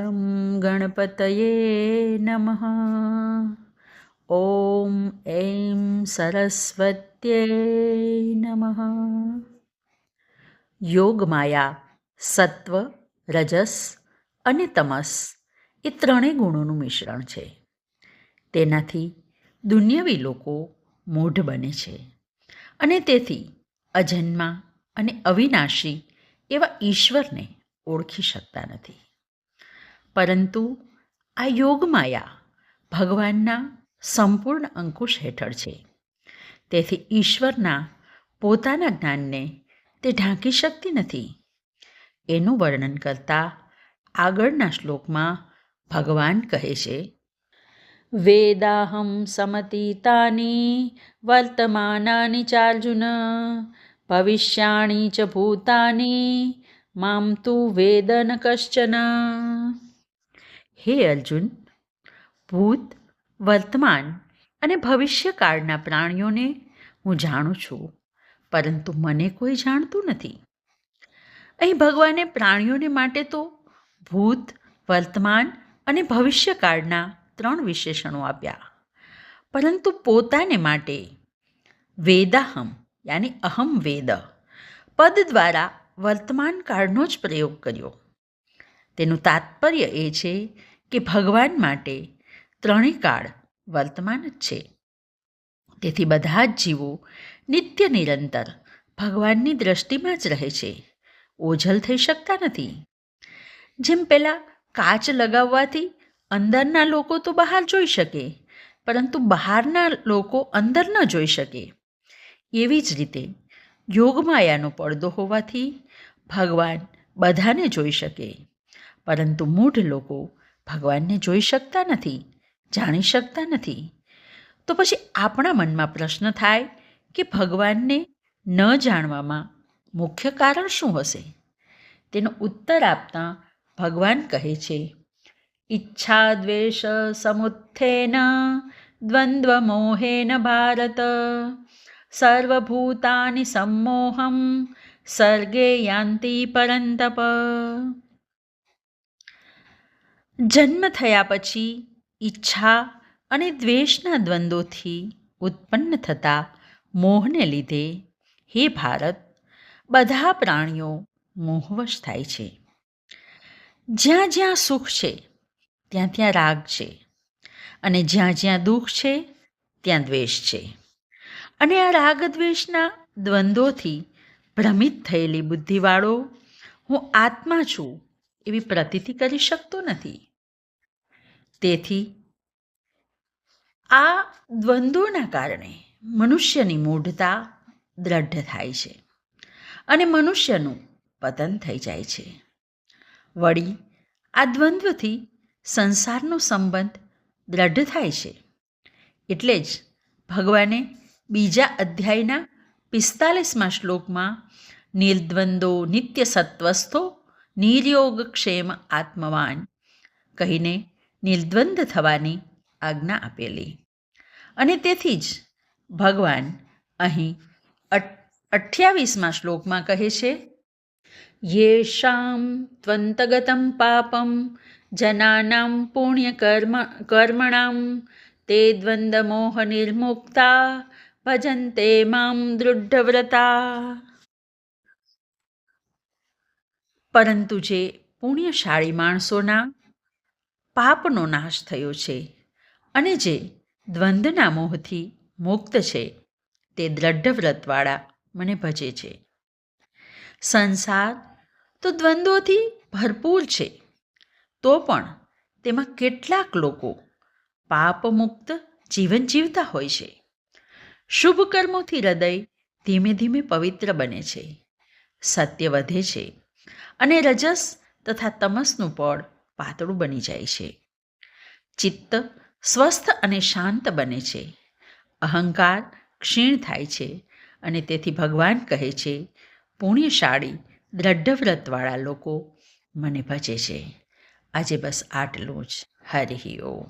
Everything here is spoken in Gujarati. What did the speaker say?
ગમ ગણપતયે નમઃ. ઓમ એમ સરસ્વત્યે નમઃ. યોગમાયા સત્વ, રજસ અને તમસ એ ત્રણેય ગુણોનું મિશ્રણ છે. તેનાથી દુન્યવી લોકો મૂઢ બને છે અને તેથી અજન્મા અને અવિનાશી એવા ઈશ્વરને ઓળખી શકતા નથી. પરંતુ આ યોગમાયા ભગવાનના સંપૂર્ણ અંકુશ હેઠળ છે. તેથી ઈશ્વરના પોતાના જ્ઞાનને તે ઢાંકી શકતી નથી. એનું વર્ણન કરતા આગળના શ્લોકમાં ભગવાન કહે છે, વેદાહમ સમતીતાની વર્તમાનાની ચાર્જુન ભવિષ્યાણી ચ ભૂતાની મામ તુ વેદ ન કશ્ચન. હે અર્જુન, ભૂત, વર્તમાન અને ભવિષ્યકાળના પ્રાણીઓને હું જાણું છું, પરંતુ મને કોઈ જાણતું નથી. અહીં ભગવાને પ્રાણીઓને માટે તો ભૂત, વર્તમાન અને ભવિષ્યકાળના 3 વિશેષણો આપ્યા, પરંતુ પોતાને માટે વેદાહમ યાની અહમ વેદ પદ દ્વારા વર્તમાન કાળનો જ પ્રયોગ કર્યો. તેનું તાત્પર્ય એ છે કે ભગવાન માટે ત્રણેય કાળ વર્તમાન જ છે. તેથી બધા જ જીવો નિત્ય નિરંતર ભગવાનની દ્રષ્ટિમાં જ રહે છે, ઓઝલ થઈ શકતા નથી. જેમ પેલા કાચ લગાવવાથી અંદરના લોકો તો બહાર જોઈ શકે, પરંતુ બહારના લોકો અંદર ન જોઈ શકે, એવી જ રીતે યોગમાયાનો પડદો હોવાથી ભગવાન બધાને જોઈ શકે, પરંતુ મૂઢ લોકો ભગવાનને જોઈ શકતા નથી, જાણી શકતા નથી. તો પછી આપણા મનમાં પ્રશ્ન થાય કે ભગવાનને ન જાણવામાં મુખ્ય કારણ શું હશે? તેનો ઉત્તર આપતા ભગવાન કહે છે, ઈચ્છા દ્વેષ સમુત્થેન દ્વંદ્વ મોહેન ભારત સર્વભૂતાનિ સમ્મોહમ સર્ગે યાન્તિ પરંતપ. જન્મ થયા પછી ઈચ્છા અને દ્વેષના દ્વંદ્વોથી ઉત્પન્ન થતા મોહને લીધે, હે ભારત, બધા પ્રાણીઓ મોહવશ થાય છે. જ્યાં જ્યાં સુખ છે ત્યાં ત્યાં રાગ છે, અને જ્યાં જ્યાં દુઃખ છે ત્યાં દ્વેષ છે. અને આ રાગ દ્વેષના દ્વંદ્વોથી ભ્રમિત થયેલી બુદ્ધિવાળો હું આત્મા છું એવી પ્રતીતિ કરી શકતો નથી. તેથી આ દ્વંદ્વોના કારણે મનુષ્યની મૂઢતા દ્રઢ થાય છે અને મનુષ્યનું પતન થઈ જાય છે. વળી આ દ્વંદ્વથી સંસારનો સંબંધ દ્રઢ થાય છે. એટલે જ ભગવાને બીજા અધ્યાયના 45મા શ્લોકમાં નિર્દ્વંદો નિત્ય સત્વસ્થો નિર્યોગક્ષેમ આત્મવાન કહીને નિર્દ્વંદ થવાની આજ્ઞા આપેલી. અને તેથી જ ભગવાન અહીં 28મા શ્લોકમાં કહે છે, યેષાં ત્વંતગતં પાપં જનાનાં પુણ્યકર્મણાં તે દ્વંદ્વમોહ નિર્મુક્તા ભજન્તે મામ દૃઢવ્રતા. પરંતુ જે પુણ્યશાળી માણસોના પાપનો નાશ થયો છે અને જે દ્વંદ્વના મોહથી મુક્ત છે, તે દ્રઢવ્રતવાળા મને ભજે છે. સંસાર તો દ્વંદ્વોથી ભરપૂર છે, તો પણ તેમાં કેટલાક લોકો પાપમુક્ત જીવન જીવતા હોય છે. શુભ કર્મોથી હૃદય ધીમે ધીમે પવિત્ર બને છે, સત્ય વધે છે અને રજસ તથા તમસનું પડ પાતળું બની જાય છે. ચિત્ત સ્વસ્થ અને શાંત બને છે, અહંકાર ક્ષીણ થાય છે. અને તેથી ભગવાન કહે છે, પુણ્યશાળી દ્રઢવ્રતવાળા લોકો મને ભજે છે. આજે બસ આટલું જ. હરિ ઓમ.